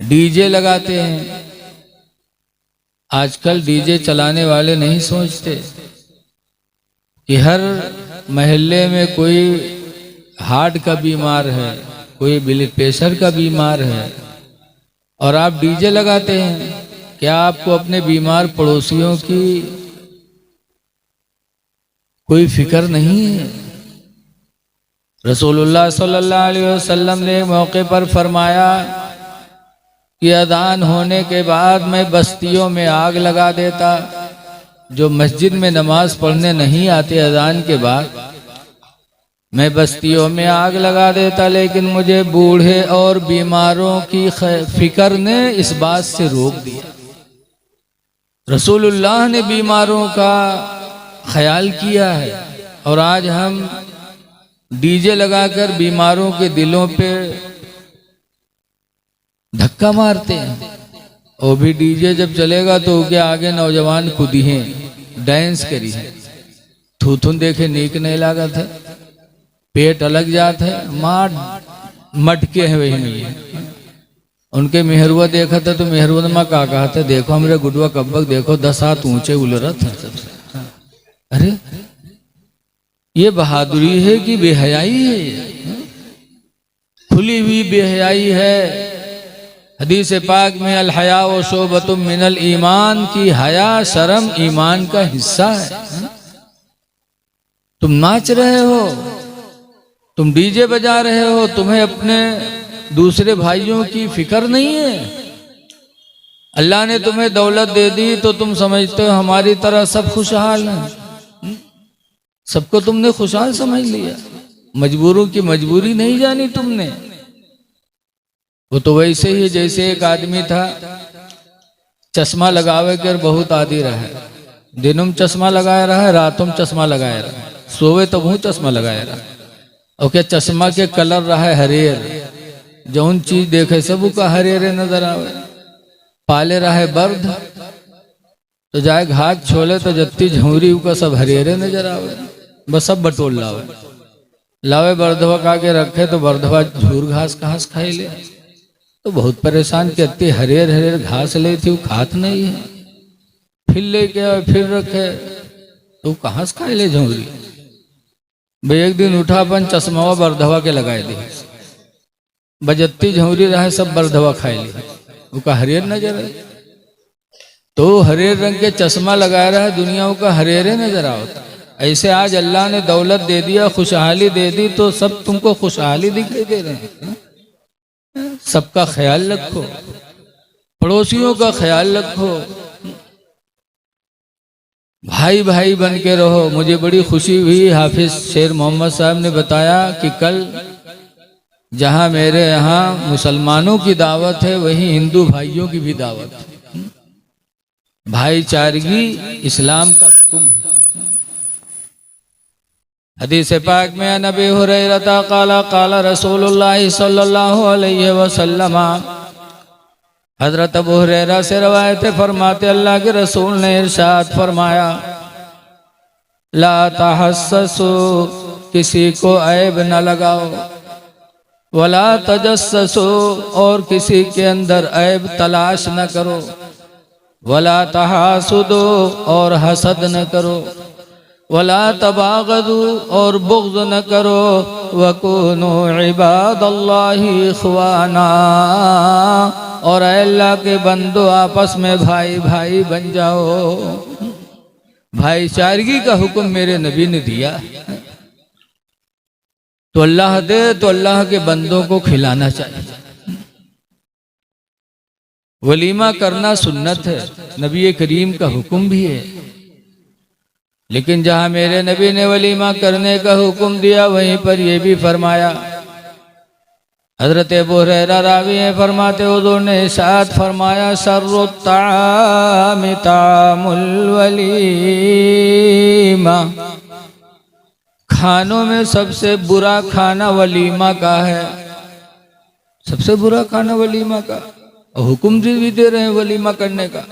DJ लगाते हैं। आजकल डीजे चलाने वाले नहीं सोचते कि हर महल्ले में कोई हार्ट का बीमार है, कोई ब्लड प्रेशर का बीमार है, और आप डीजे लगाते हैं। क्या आपको अपने बीमार पड़ोसियों की कोई फिक्र नहीं है? रसूलुल्लाह सल्लल्लाहु अलैहि वसल्लम ने मौके पर फरमाया कि अजान होने के बाद मैं बस्तियों में आग लगा देता। जो मस्जिद में नमाज पढ़ने नहीं आते अजान के बाद, मैं बस्तियों में आग लगा देता, लेकिन मुझे बूढ़े और बीमारों की फिक्र ने इस बात से रोक दिया। रसूलुल्लाह ने बीमारों का ख्याल किया है, और आज हम डीजे लगाकर बीमारों के दिलों पे धक्का मारते हैं। और भी डीजे जब चलेगा तो उसके आगे नौजवान खुदी हैं, डांस करी है, थूथुन देखे नीक नहीं लागत है, पेट अलग जात है, मार मटके हैं वही नहीं है। उनके मेहरुआ देखा था तो मेहरुआ माँ का कहा था, देखो हमारे गुडुआ कब्बक देखो 10 हाथ ऊंचे उलरत है सबसे। अरे ये बहादुरी है कि बेहयाई है? खुली हुई बेहयाई है। हदीस पाक में अल हया व शोबतुम मिनल ईमान की हया शर्म ईमान का हिस्सा है। तुम नाच रहे हो, तुम डीजे बजा रहे हो, तुम्हें अपने दूसरे भाइयों की फिक्र नहीं है। अल्लाह ने तुम्हें दौलत दे दी तो तुम समझते हो हमारी तरह सब खुशहाल हैं। सबको तुमने खुशहाल समझ लिया, मजबूरों की मजबूरी नहीं जानी तुमने। वो तो वैसे ही जैसे एक आदमी था, चश्मा लगावे कर बहुत आदि रहा, दिनों में चश्मा लगाया रहा, रातों में चश्मा लगाया रहा, सोवे तो बहुत चश्मा लगाया रहा। और क्या चश्मा के कलर रहा है हरेर, जौन चीज देखे सब का हरेरे नजर आवे। पाले रहा है बर्द तो जाए घाट छोले तो जत्ती झूरी का सब हरेरे नजर आवे, बस सब बटोल लावे। लावे बर्धवा का के रखे तो बर्धवा झूर घास घास खाई ले, तो बहुत परेशान करती हरेर हरेर घास ले थी, वो खात नहीं है। फिर लेके आए फिर रखे तो कहाँ से खाई ले झोंगरी। भाई एक दिन उठा अपन चश्मा बर्धवा के लगाए दी, बजत्ती झोंगरी रहे सब बर्धवा खाई ली, उसका हरेर नजर है। तो हरेर रंग के चश्मा लगाया रहा है, दुनिया का हरेरे नजर आता। ऐसे आज अल्लाह ने दौलत दे दिया, खुशहाली दे दी, तो सब तुमको खुशहाली दिखाई दे रहे हैं। सबका ख्याल रखो, पड़ोसियों का ख्याल रखो, भाई भाई बन के रहो। मुझे बड़ी खुशी हुई, हाफिज शेर मोहम्मद साहब ने बताया कि कल जहां मेरे यहाँ मुसलमानों की दावत है, वहीं हिंदू भाइयों की भी दावत है। भाईचारगी इस्लाम का हुक्म है। हदीस पाक में नबी हुरैरा काला काला रसूलुल्लाह सल्लल्लाहु अलैहि वसल्लम, हजरत अबू हुरैरा से रवायत फरमाते अल्लाह के रसूल ने इरशाद फरमाया, ला तहस्ससु, किसी को ऐब न लगाओ, वला तजस्ससु, और किसी के अंदर ऐब तलाश न करो, वला तहासुदु, और हसद न करो, वला तबागदु, और बुग़्ज़ न करो, वकुनु इबादल्लाहि इख़वाना, और अल्लाह के बंदो आपस में भाई भाई बन जाओ। भाईचारगी का हुक्म मेरे नबी ने दिया। तो अल्लाह दे तो अल्लाह के बंदों को खिलाना चाहिए। वलीमा करना सुन्नत है, नबी करीम का हुक्म भी है। लेकिन जहां मेरे नबी ने वलीमा करने का हुक्म दिया, वहीं पर यह भी फरमाया। हजरत अबू हुरैरा रावी हैं, फरमाते हुजूर ने इरशाद फरमाया, शर्रुत तामी तामुल वलीमा, खानों में सबसे बुरा खाना वलीमा का है। सबसे बुरा खाना वलीमा का, और हुक्म भी दे रहे हैं वलीमा करने का।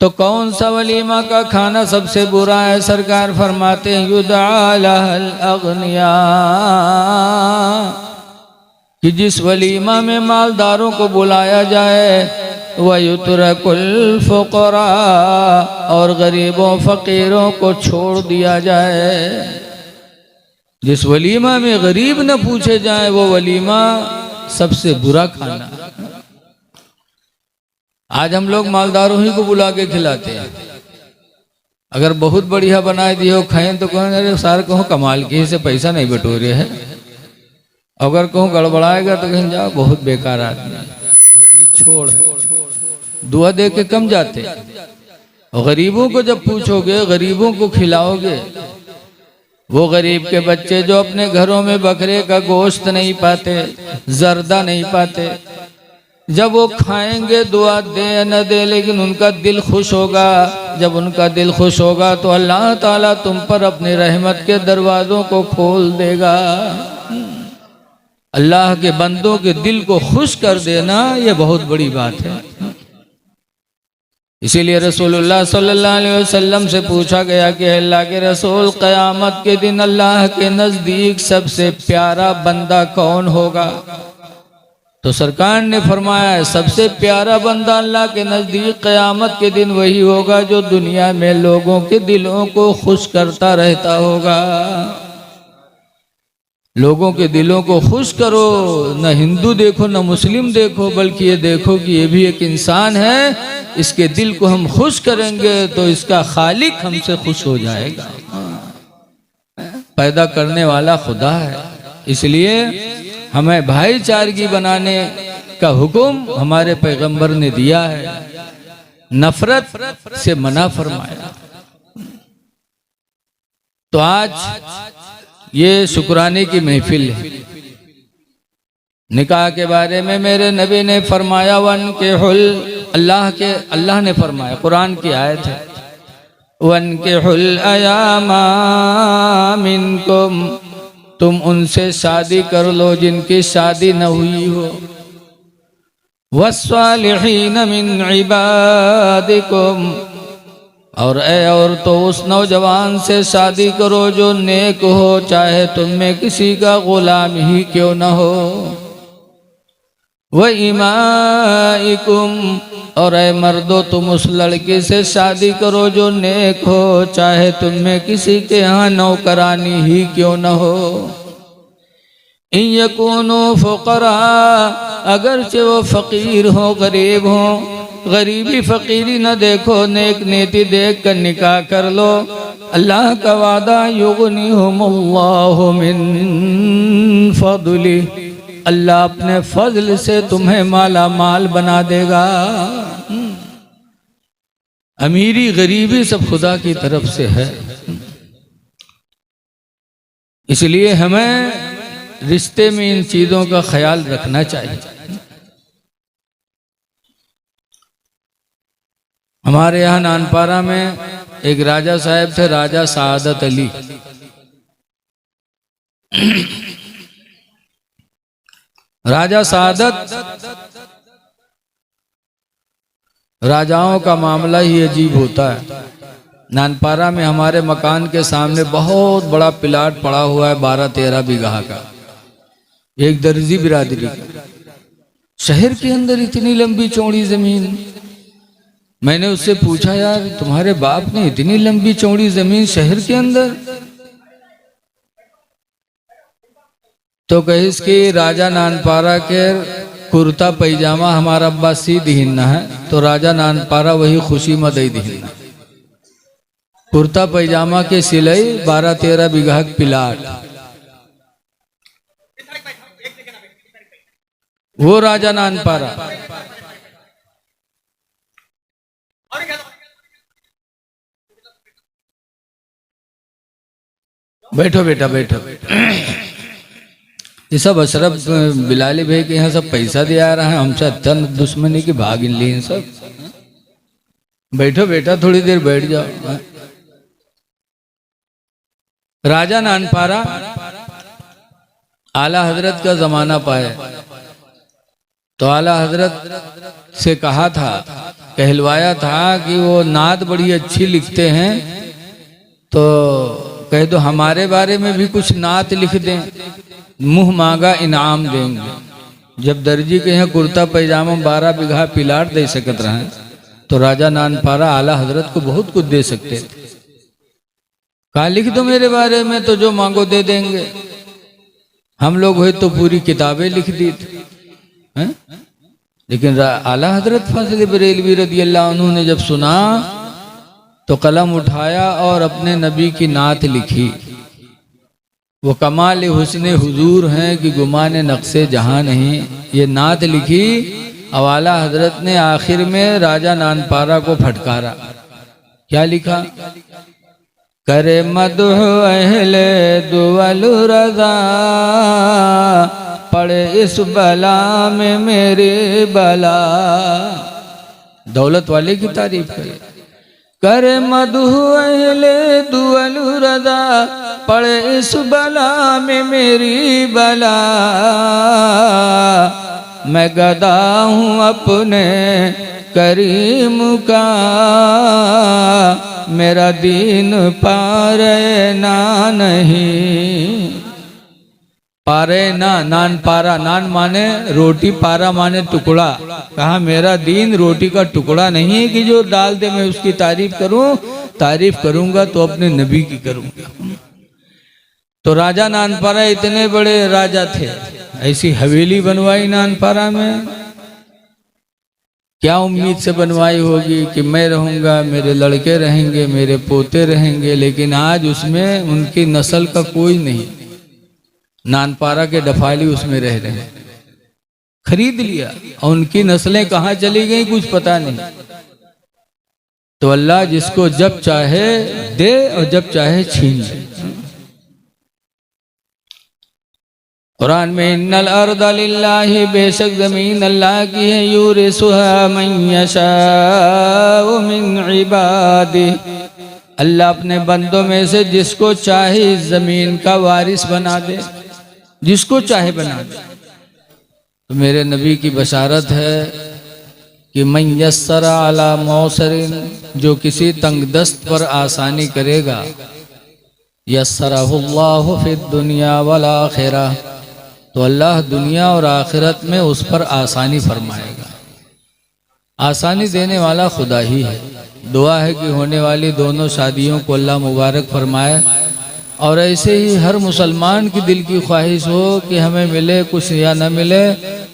तो कौन सा वलीमा का खाना सबसे बुरा है? सरकार फरमाते हैं, युदआ लहल अगनिया, कि जिस वलीमा में मालदारों को बुलाया जाए वयुतरकुल फुकरा, और गरीबों फकीरों को छोड़ दिया जाए। जिस वलीमा में गरीब न पूछे जाए वो वलीमा सबसे बुरा खाना। आज हम लोग मालदारों ही को बुला के खिलाते हैं। अगर बहुत बढ़िया बनाए दिए हो खाएं तो कहेंगे अरे सार कहो कमाल की, इसे पैसा नहीं बटोरे है। अगर कहूँ गड़बड़ाएगा तो कहें जाओ बहुत बेकार आदमी, बहुत निछोड़ है, दुआ दे के कम जाते। और गरीबों को जब पूछोगे, गरीबों को खिलाओगे, वो गरीब के बच्चे जो अपने घरों में बकरे का गोश्त नहीं पाते, जर्दा नहीं पाते, जब वो खाएंगे दुआ दे न दे लेकिन उनका दिल खुश होगा। जब उनका दिल खुश होगा तो अल्लाह ताला तुम पर अपनी रहमत के दरवाजों को खोल देगा। अल्लाह के बंदों के दिल को खुश कर देना ये बहुत बड़ी बात है। इसीलिए रसूलुल्लाह सल्लल्लाहु अलैहि वसल्लम से पूछा गया कि अल्लाह के रसूल क़यामत के दिन अल्लाह के नज़दीक सबसे प्यारा बंदा कौन होगा? तो सरकार ने फरमाया सबसे प्यारा बंदा अल्लाह के नज़दीक क़यामत के दिन वही होगा जो दुनिया में लोगों के दिलों को खुश करता रहता होगा। लोगों के दिलों को खुश करो, न हिंदू देखो न मुस्लिम देखो, बल्कि ये देखो कि ये भी एक इंसान है, इसके दिल को हम खुश करेंगे तो इसका खालिक हमसे खुश हो जाएगा। पैदा करने वाला खुदा है। इसलिए हमें भाईचारगी बनाने का हुक्म हमारे पैगंबर ने दिया है, नफरत से मना फरमाया। तो आज ये शुक्राने की महफिल है। निकाह के बारे में मेरे नबी ने फरमाया वन के हुल, अल्लाह ने फरमाया, कुरान की आयत है, वन के हुल अयामा मिनकुम, तुम उनसे शादी कर लो जिनकी शादी न हुई हो, वस्सालिहीन मिन इबादिकुम, और औरतों उस नौजवान से शादी करो जो नेक हो, चाहे तुम में किसी का गुलाम ही क्यों न हो, व इमाइकुम, और मर्दो तुम उस लड़की से शादी करो जो नेक हो, चाहे तुम में किसी के यहाँ नौकरानी ही क्यों न हो। इन यकूनु फुकरा, अगरचे वो फकीर हो, गरीब हो, गरीबी फकीरी न देखो, नेक नीति देख कर निकाह कर लो। अल्लाह का वादा युगनिहुमुल्लाहु मिन फदली, अल्लाह अपने फजल से तुम्हें माला माल बना देगा। अमीरी गरीबी सब खुदा की तरफ से है। इसलिए हमें रिश्ते में इन चीजों का ख्याल रखना चाहिए। हमारे यहाँ नानपारा में एक राजा साहब थे, राजा सादत अली। राजा सादत, राजाओं का मामला ही अजीब होता है। नानपारा में हमारे मकान के सामने बहुत बड़ा प्लाट पड़ा हुआ है, 12-13 बीघा का, एक दर्जी बिरादरी का। शहर के अंदर इतनी लंबी चौड़ी जमीन। मैंने उससे पूछा यार तुम्हारे बाप ने इतनी लंबी चौड़ी जमीन शहर के अंदर? तो कहिस कि राजा नानपारा के कुर्ता पैजामा हमारा अब्बा सी दीना है, तो राजा नानपारा वही खुशी में दे दीना। कुर्ता पैजामा के सिलाई 12-13 बीघा प्लाट, वो राजा नानपारा। बैठो बेटा बैठो। ये सब अशरफ बिलाली भाई के यहाँ सब पैसा दिया रहा है, हमसे अच्छा दुश्मनी की भाग इन ली सब। बैठो बेटा, थोड़ी देर बैठ जाओ। राजा नानपारा आला हजरत का जमाना पाए, तो आला हजरत से कहा था, कहलवाया था कि वो नात बड़ी अच्छी लिखते हैं, तो कह दो हमारे बारे में भी कुछ नात लिख दें, मुंह मांगा इनाम देंगे। जब दर्जी के यहाँ कुर्ता पैजामा 12 बीघा पिलाट दे सकत रहे तो राजा नानपारा आला हजरत को बहुत कुछ दे सकते थे। कहा लिख दो मेरे बारे में तो जो मांगो दे देंगे। हम लोग हुए तो पूरी किताबें लिख दी थी, हैं? लेकिन आला हजरत फजल बरेलवी रदी अल्लाह अन्हु ने जब सुना तो कलम उठाया और अपने नबी की नात लिखी। वो कमाल हुस्न हुजूर हैं कि गुमान नक्शे जहां नहीं। ये नात लिखी और आला हजरत ने आखिर में राजा नानपारा को फटकारा। क्या लिखा? करे मदह अहले दुअल रज़ा, पड़े इस बला में मेरी बला। दौलत वाले की तारीफ करे। करे मदह अहले दुअल रज़ा, पड़े इस बला में मेरी बला। मैं गदा हूँ अपने करीम का, मेरा दीन पारे ना नहीं। पारे ना, नान पारा, नान माने रोटी, पारा माने टुकड़ा। कहा मेरा दीन रोटी का टुकड़ा नहीं है कि जो डाल दे मैं उसकी तारीफ करूं। तारीफ करूंगा तो अपने नबी की करूंगा। तो राजा नानपारा इतने बड़े राजा थे, ऐसी हवेली बनवाई नानपारा में। क्या उम्मीद से बनवाई होगी कि मैं रहूंगा, मेरे लड़के रहेंगे, मेरे पोते रहेंगे। लेकिन आज उसमें उनकी नस्ल का कोई नहीं। नानपारा के डफाली उसमें रह रहे हैं। खरीद लिया और उनकी नस्लें कहाँ चली गई कुछ पता नहीं। तो अल्लाह जिसको जब चाहे दे और जब चाहे छीन ले। कुरान में इन्नल अर्द लिल्लाहि, बेशक जमीन अल्लाह की है, यूरिसुहा मन यशाउ मिन इबादी। अल्लाह अपने बंदों में से जिसको चाहे इस जमीन का वारिस बना दे, जिसको चाहे बना दे। तो मेरे नबी की बशारत है कि मन यस्सरा अला मौसरिन, जो किसी तंगदस्त पर आसानी करेगा, यस्सरहुल्लाहु फिद दुनिया वल आखिरह, तो अल्लाह दुनिया और आखिरत में उस पर आसानी फरमाएगा। आसानी देने वाला खुदा ही है। दुआ है कि होने वाली दोनों शादियों को अल्लाह मुबारक फरमाए। और ऐसे ही हर मुसलमान की दिल की ख्वाहिश हो कि हमें मिले कुछ या न मिले,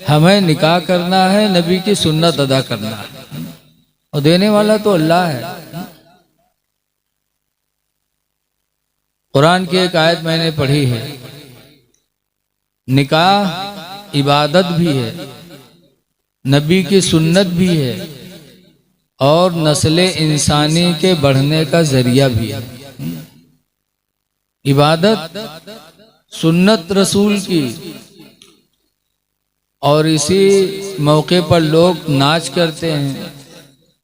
हमें निकाह करना है, नबी की सुन्नत अदा करना है। और देने वाला तो अल्लाह है। कुरान की एक आयत मैंने पढ़ी है, निकाह इबादत भी है, नबी की सुन्नत भी है और नस्ल इंसानी के बढ़ने का जरिया भी है। इबादत सुन्नत रसूल की, और इसी मौके पर लोग नाच करते हैं,